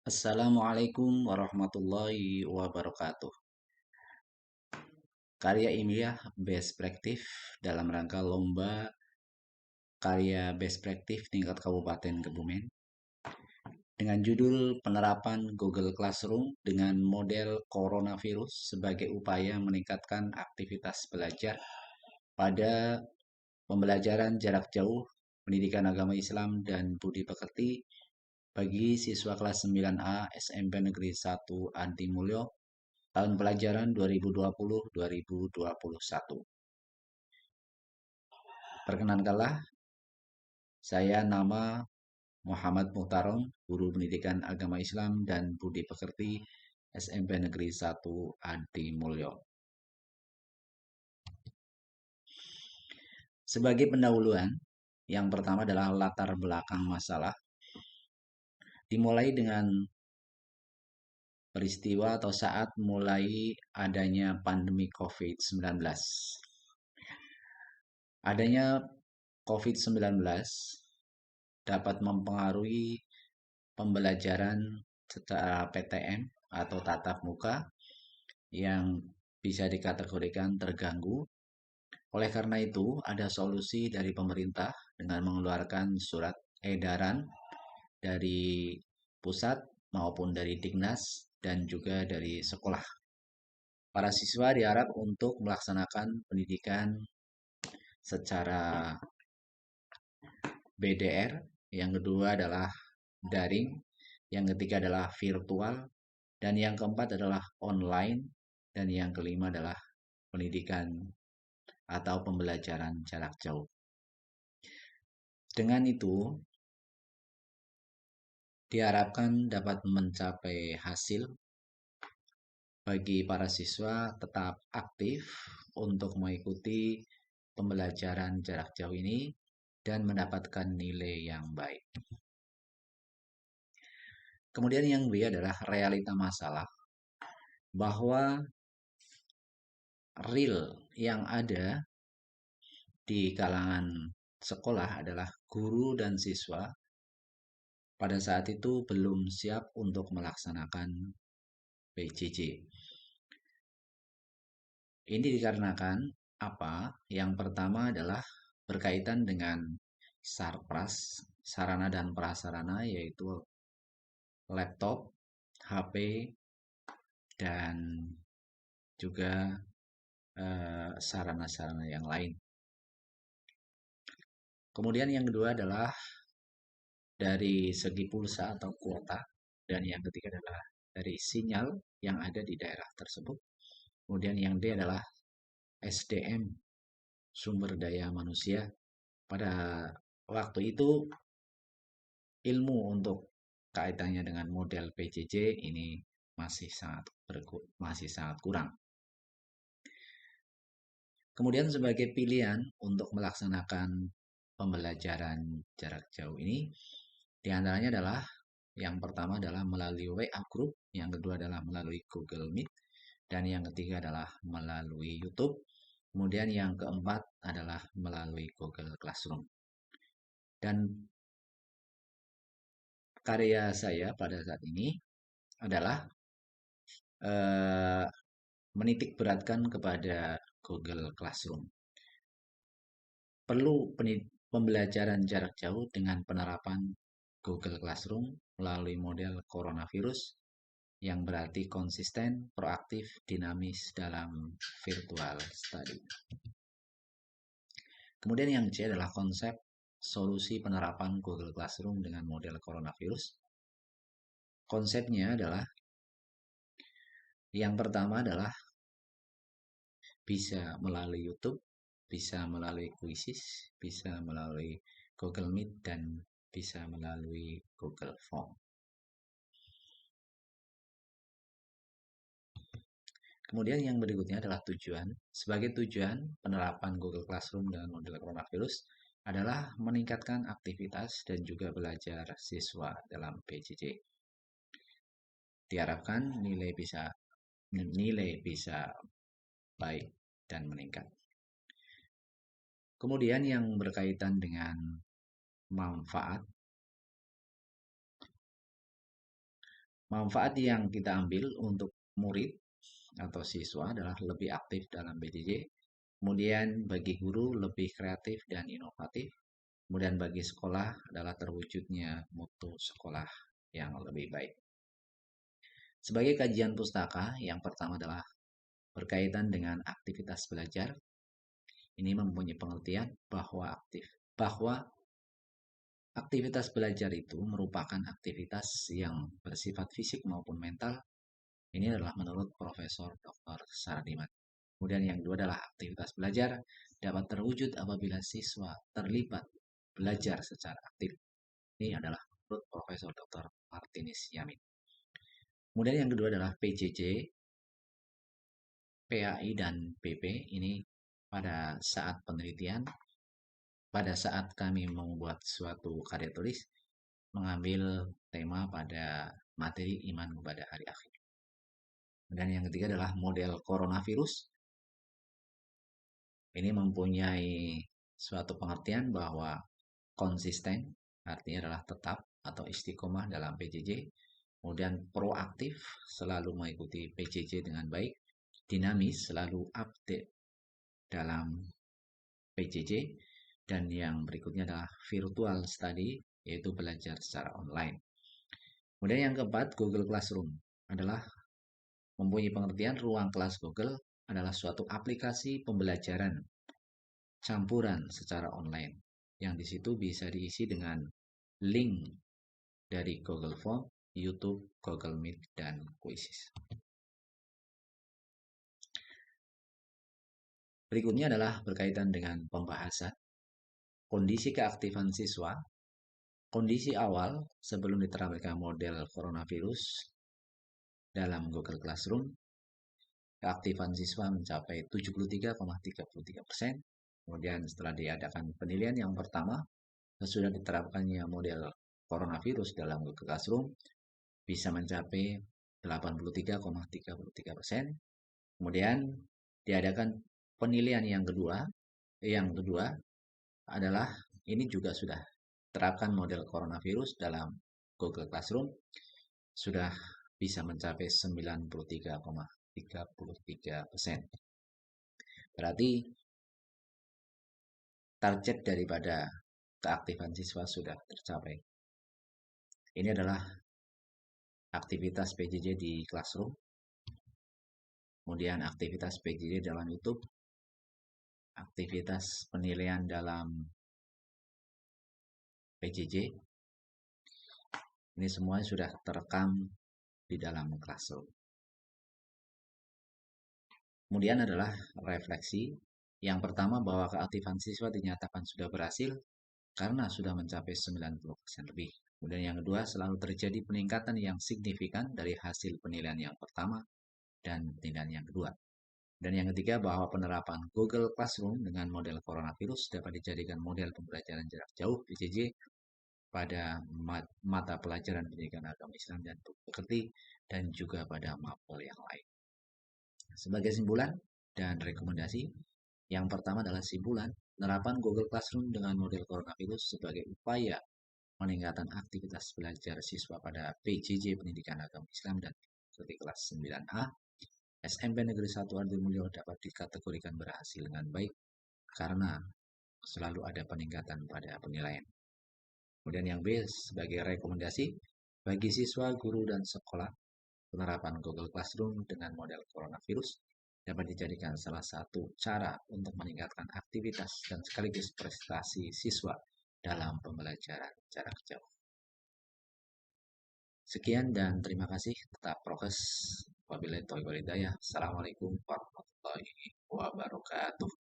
Assalamualaikum warahmatullahi wabarakatuh. Karya ilmiah Best Practice dalam rangka lomba karya Best Practice tingkat Kabupaten Kebumen dengan judul penerapan Google Classroom dengan model coronavirus sebagai upaya meningkatkan aktivitas belajar pada pembelajaran jarak jauh, pendidikan agama Islam dan budi pekerti bagi siswa kelas 9A SMP Negeri 1 Adi Mulyo tahun pelajaran 2020-2021. Perkenankanlah, saya nama Muhammad Muhtarom, Guru Pendidikan Agama Islam dan Budi Pekerti SMP Negeri 1 Adi Mulyo. Sebagai pendahuluan, yang pertama adalah latar belakang masalah. Dimulai dengan peristiwa atau saat mulai adanya pandemi COVID-19. Adanya COVID-19 dapat mempengaruhi pembelajaran secara PTM atau tatap muka yang bisa dikategorikan terganggu. Oleh karena itu, ada solusi dari pemerintah dengan mengeluarkan surat edaran dari pusat maupun dari Dignas dan juga dari sekolah. Para siswa diharap untuk melaksanakan pendidikan secara BDR, yang kedua adalah daring, yang ketiga adalah virtual, dan yang keempat adalah online, dan yang kelima adalah pendidikan atau pembelajaran jarak jauh. Dengan itu, diharapkan dapat mencapai hasil bagi para siswa tetap aktif untuk mengikuti pembelajaran jarak jauh ini dan mendapatkan nilai yang baik. Kemudian yang B adalah realita masalah, bahwa real yang ada di kalangan sekolah adalah guru dan siswa pada saat itu belum siap untuk melaksanakan PJJ. Ini dikarenakan apa? Yang pertama adalah berkaitan dengan sarpras, sarana dan prasarana, yaitu laptop, HP, dan juga sarana-sarana yang lain. Kemudian yang kedua adalah dari segi pulsa atau kuota, dan yang ketiga adalah dari sinyal yang ada di daerah tersebut. Kemudian yang D adalah SDM, sumber daya manusia. Pada waktu itu ilmu untuk kaitannya dengan model PJJ ini masih sangat kurang. Kemudian sebagai pilihan untuk melaksanakan pembelajaran jarak jauh ini, diantaranya adalah yang pertama adalah melalui WA Group, yang kedua adalah melalui Google Meet, dan yang ketiga adalah melalui YouTube. Kemudian yang keempat adalah melalui Google Classroom. Dan karya saya pada saat ini adalah menitik beratkan kepada Google Classroom. Perlu pembelajaran jarak jauh dengan penerapan Google Classroom melalui model coronavirus yang berarti konsisten, proaktif, dinamis dalam virtual study. Kemudian yang C adalah konsep solusi penerapan Google Classroom dengan model coronavirus. Konsepnya adalah yang pertama adalah bisa melalui YouTube, bisa melalui Quizzes, bisa melalui Google Meet, dan bisa melalui Google Form. Kemudian yang berikutnya adalah tujuan. Sebagai tujuan, penerapan Google Classroom dengan model coronavirus adalah meningkatkan aktivitas dan juga belajar siswa dalam PJJ. Diharapkan nilai bisa baik dan meningkat. Kemudian yang berkaitan dengan manfaat, Manfaat yang kita ambil untuk murid atau siswa adalah lebih aktif dalam PJJ, kemudian bagi guru lebih kreatif dan inovatif, kemudian bagi sekolah adalah terwujudnya mutu sekolah yang lebih baik. Sebagai kajian pustaka, yang pertama adalah berkaitan dengan aktivitas belajar. Ini mempunyai pengertian bahwa aktivitas belajar itu merupakan aktivitas yang bersifat fisik maupun mental. Ini adalah menurut Profesor Dr. Sardiman. Kemudian yang kedua adalah aktivitas belajar dapat terwujud apabila siswa terlibat belajar secara aktif. Ini adalah menurut Profesor Dr. Martinus Yamin. Kemudian yang kedua adalah PJJ, PAI, dan PP. Ini pada saat penelitian, pada saat kami membuat suatu karya tulis, mengambil tema pada materi iman kepada hari akhir. Dan yang ketiga adalah model coronavirus. Ini mempunyai suatu pengertian bahwa konsisten, artinya adalah tetap atau istiqomah dalam PJJ. Kemudian proaktif, selalu mengikuti PJJ dengan baik. Dinamis, selalu update dalam PJJ. Dan yang berikutnya adalah virtual study, yaitu belajar secara online. Kemudian yang keempat, Google Classroom adalah mempunyai pengertian ruang kelas Google adalah suatu aplikasi pembelajaran campuran secara online yang di situ bisa diisi dengan link dari Google Form, YouTube, Google Meet, dan Quizzes. Berikutnya adalah berkaitan dengan pembahasan kondisi keaktifan siswa. Kondisi awal sebelum diterapkan model coronavirus dalam Google Classroom, keaktifan siswa mencapai 73,33%. Kemudian setelah diadakan penilaian yang pertama, sesudah diterapkannya model coronavirus dalam Google Classroom, bisa mencapai 83,33%. Kemudian diadakan penilaian yang kedua adalah ini juga sudah terapkan model coronavirus dalam Google Classroom, sudah bisa mencapai 93,33%. Berarti target daripada keaktifan siswa sudah tercapai. Ini adalah aktivitas PJJ di Classroom, kemudian aktivitas PJJ dalam YouTube, aktivitas penilaian dalam PJJ. Ini semua sudah terekam di dalam Classroom. Kemudian adalah refleksi. Yang pertama bahwa keaktifan siswa dinyatakan sudah berhasil karena sudah mencapai 90% lebih. Kemudian yang kedua, selalu terjadi peningkatan yang signifikan dari hasil penilaian yang pertama dan penilaian yang kedua. Dan yang ketiga, bahwa penerapan Google Classroom dengan model coronavirus dapat dijadikan model pembelajaran jarak jauh PJJ pada mata pelajaran pendidikan agama Islam dan pekerti dan juga pada mapel yang lain. Sebagai simpulan dan rekomendasi, yang pertama adalah simpulan penerapan Google Classroom dengan model coronavirus sebagai upaya peningkatan aktivitas belajar siswa pada PJJ Pendidikan Agama Islam dan seperti kelas 9A, SMP Negeri 1 Arjomulyo dapat dikategorikan berhasil dengan baik karena selalu ada peningkatan pada penilaian. Kemudian yang B sebagai rekomendasi bagi siswa, guru, dan sekolah, penerapan Google Classroom dengan model coronavirus dapat dijadikan salah satu cara untuk meningkatkan aktivitas dan sekaligus prestasi siswa dalam pembelajaran jarak jauh. Sekian dan terima kasih. Tetap prokes. Wabillahi taufiq wal hidayah. Assalamualaikum warahmatullahi wabarakatuh.